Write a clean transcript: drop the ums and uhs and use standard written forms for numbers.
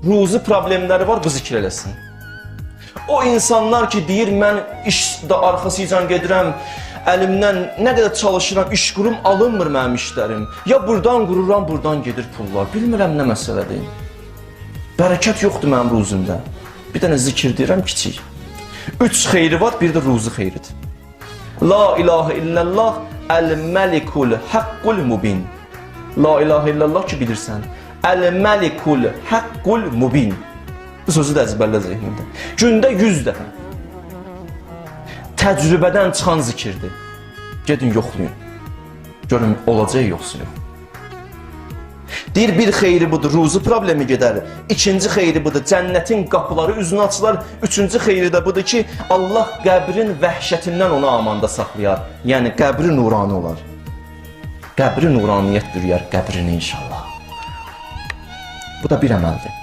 ruzi problemləri var, bu zikr eləsin. O insanlar ki, deyir, mən işdə arxasıcan gedirəm, əlimdən nə qədər çalışıram, iş qurum, alınmır mənim işlərim. Ya buradan qururam, buradan gedir pullar. Bilmirəm nə məsələdir. Bərəkət yoxdur mənim ruzimdə. Bir dənə zikr deyirəm, kiçik. 3 xeyri var, bir də ruzi xeyridir. La ilahe illallah, el-məlikul haqqul mubin. La ilahe illallah ki, bilirsən. El-məlikul haqqul mubin. Bu sözü də əzbərlə zehnində. Gündə 100 dəfə. Təcrübədən çıxan zikirdir. Gedin, yoxlayın. Görün, olacaq yoxsa yox. Deyir, bir xeyri budur, ruzi problemi gedər. İkinci xeyri budur, cənnətin qapıları üzünü açılar. Üçüncü xeyri də budur ki, Allah qəbrin vəhşətindən onu amanda saxlayar. Yəni, qəbri nurani olar. Qəbri nuraniyyət bürüyər qəbrini inşallah. Bu da bir əməldir.